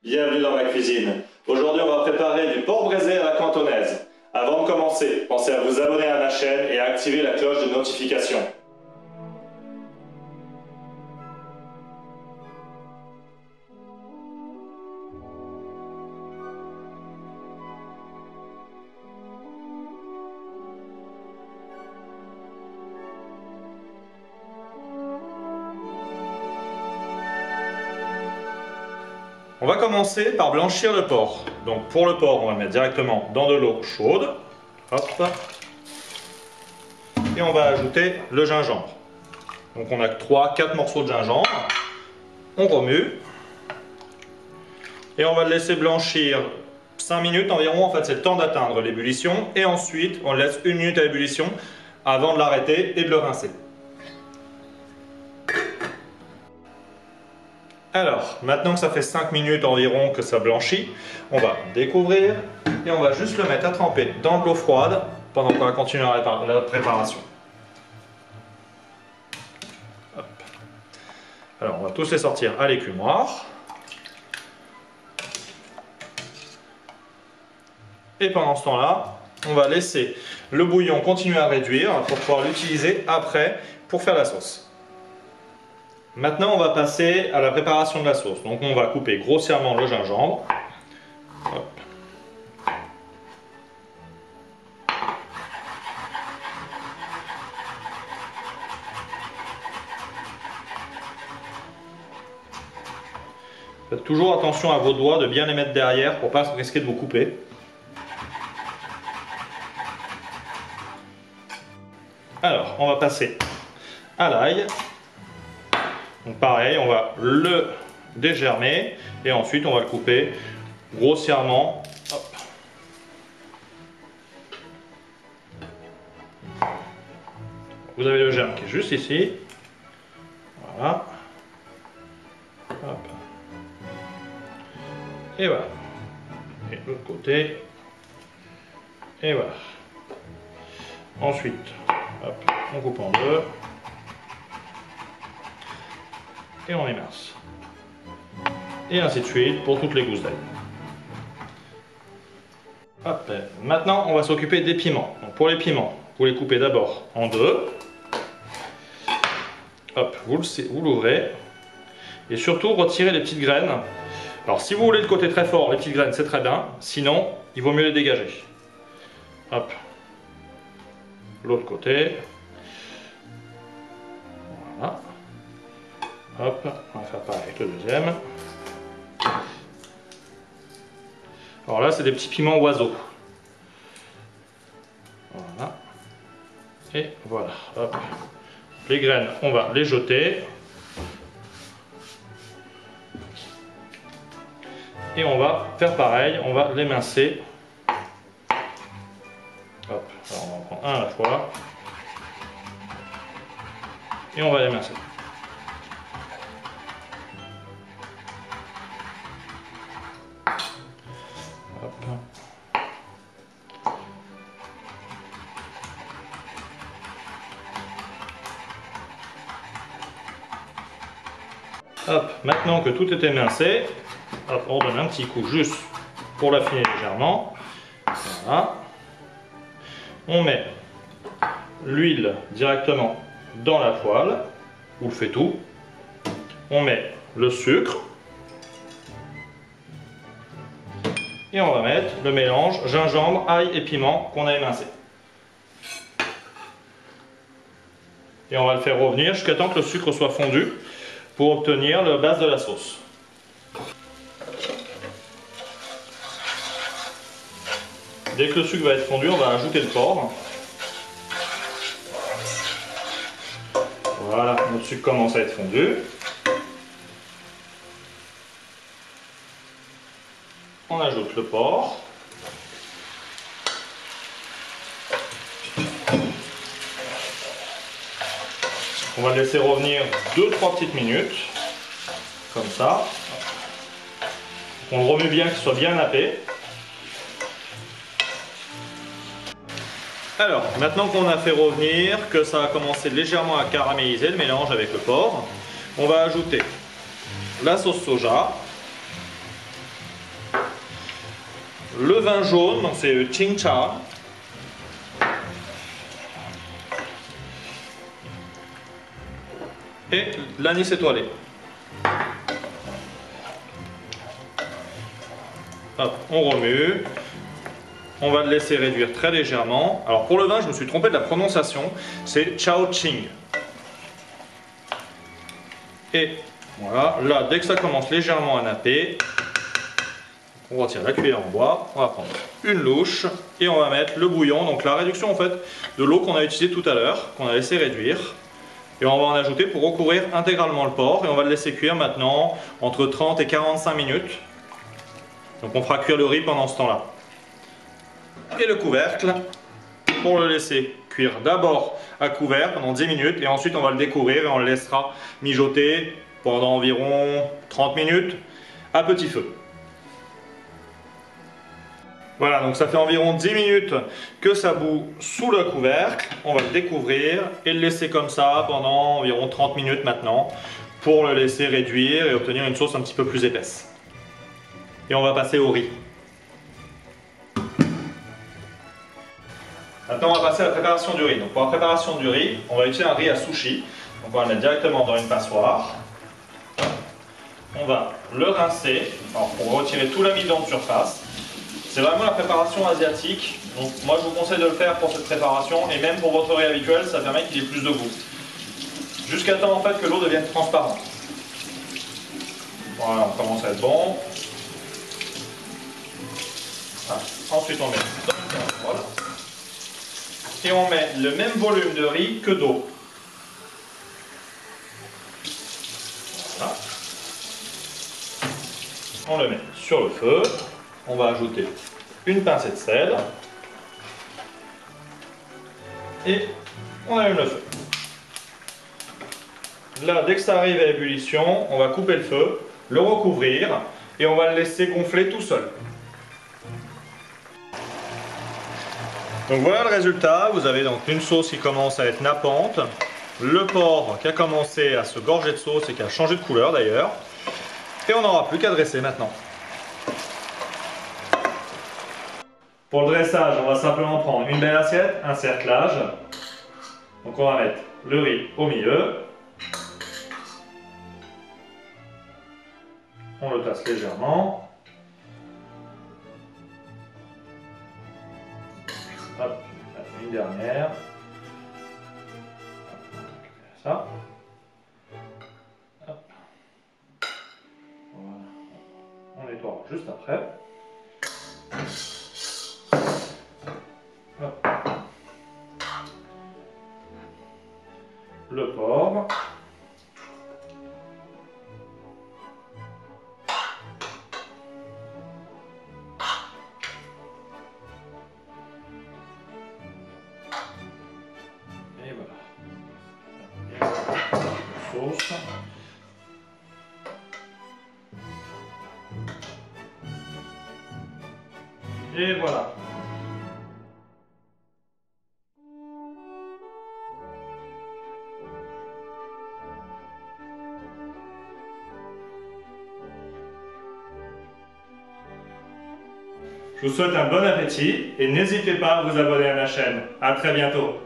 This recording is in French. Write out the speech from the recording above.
Bienvenue dans ma cuisine. Aujourd'hui, on va préparer du porc braisé à la cantonaise. Avant de commencer, pensez à vous abonner à ma chaîne et à activer la cloche de notification. On va commencer par blanchir le porc. Donc pour le porc, on va le mettre directement dans de l'eau chaude. Hop. Et on va ajouter le gingembre. Donc on a 3-4 morceaux de gingembre. On remue. Et on va le laisser blanchir 5 minutes environ. En fait, c'est le temps d'atteindre l'ébullition. Et ensuite, on le laisse 1 minute à l'ébullition avant de l'arrêter et de le rincer. Alors, maintenant que ça fait 5 minutes environ que ça blanchit, on va découvrir et on va juste le mettre à tremper dans de l'eau froide pendant qu'on va continuer la préparation. Hop. Alors, on va tous les sortir à l'écumoire. Et pendant ce temps-là, on va laisser le bouillon continuer à réduire pour pouvoir l'utiliser après pour faire la sauce. Maintenant, on va passer à la préparation de la sauce. Donc, on va couper grossièrement le gingembre. Hop. Faites toujours attention à vos doigts de bien les mettre derrière pour ne pas risquer de vous couper. Alors, on va passer à l'ail. Donc pareil, on va le dégermer et ensuite on va le couper grossièrement. Hop. Vous avez le germe qui est juste ici. Voilà. Hop. Et voilà. Et l'autre côté. Et voilà. Ensuite, hop, on coupe en deux. Et on émince. Et ainsi de suite pour toutes les gousses d'ail. Hop. Maintenant, on va s'occuper des piments. Donc pour les piments, vous les coupez d'abord en deux. Hop, vous l'ouvrez. Et surtout, retirez les petites graines. Alors si vous voulez le côté très fort, les petites graines, c'est très bien. Sinon, il vaut mieux les dégager. Hop. L'autre côté. Voilà. Hop, on va faire pareil avec le deuxième. Alors là, c'est des petits piments oiseaux. Voilà. Et voilà. Hop. Les graines, on va les jeter. Et on va faire pareil, on va l'émincer. Hop, alors on en prend un à la fois. Et on va l'émincer. Hop, maintenant que tout est émincé, hop, on donne un petit coup juste pour l'affiner légèrement. Voilà. On met l'huile directement dans la poêle, ou le fait tout. On met le sucre. Et on va mettre le mélange gingembre, ail et piment qu'on a émincé. Et on va le faire revenir jusqu'à temps que le sucre soit fondu pour obtenir la base de la sauce. Dès que le sucre va être fondu, on va ajouter le porc. Voilà, notre sucre commence à être fondu. On ajoute le porc. On va le laisser revenir 2-3 petites minutes, comme ça. On le remue bien, qu'il soit bien nappé. Alors, maintenant qu'on a fait revenir, que ça a commencé légèrement à caraméliser le mélange avec le porc, on va ajouter la sauce soja. le vin jaune, donc c'est le Qingcha. Et l'anis étoilé. Hop, on remue. On va le laisser réduire très légèrement. Alors pour le vin, je me suis trompé de la prononciation. C'est Shaoqing. Et voilà, là, dès que ça commence légèrement à napper, on retire la cuillère en bois. On va prendre une louche et on va mettre le bouillon. Donc la réduction en fait de l'eau qu'on a utilisée tout à l'heure, qu'on a laissé réduire. Et on va en ajouter pour recouvrir intégralement le porc. Et on va le laisser cuire maintenant entre 30 et 45 minutes. Donc on fera cuire le riz pendant ce temps-là. Et le couvercle pour le laisser cuire d'abord à couvert pendant 10 minutes. Et ensuite on va le découvrir et on le laissera mijoter pendant environ 30 minutes à petit feu. Voilà, donc ça fait environ 10 minutes que ça bout sous le couvercle. On va le découvrir et le laisser comme ça pendant environ 30 minutes maintenant pour le laisser réduire et obtenir une sauce un petit peu plus épaisse. Et on va passer au riz. Maintenant, on va passer à la préparation du riz. Donc pour la préparation du riz, on va utiliser un riz à sushi. Donc on va le mettre directement dans une passoire. On va le rincer pour retirer tout l'amidon de surface. C'est vraiment la préparation asiatique, donc moi je vous conseille de le faire pour cette préparation et même pour votre riz habituel, ça permet qu'il ait plus de goût. Jusqu'à temps en fait que l'eau devienne transparente. Voilà, on commence à être bon. Voilà. Ensuite on met dans une casserole et on met le même volume de riz que d'eau. Voilà. On le met sur le feu. On va ajouter une pincée de sel et on allume le feu. Là, dès que ça arrive à ébullition, on va couper le feu, le recouvrir et on va le laisser gonfler tout seul. Donc voilà le résultat, vous avez donc une sauce qui commence à être nappante, le porc qui a commencé à se gorger de sauce et qui a changé de couleur d'ailleurs, et on n'aura plus qu'à dresser maintenant. Pour le dressage, on va simplement prendre une belle assiette, un cerclage. Donc on va mettre le riz au milieu. On le tasse légèrement. Hop, une dernière. Ça. Hop. Voilà. On nettoie juste après. Hop. Le porc. Et voilà. Sauce. Et voilà. Je vous souhaite un bon appétit et n'hésitez pas à vous abonner à ma chaîne. À très bientôt.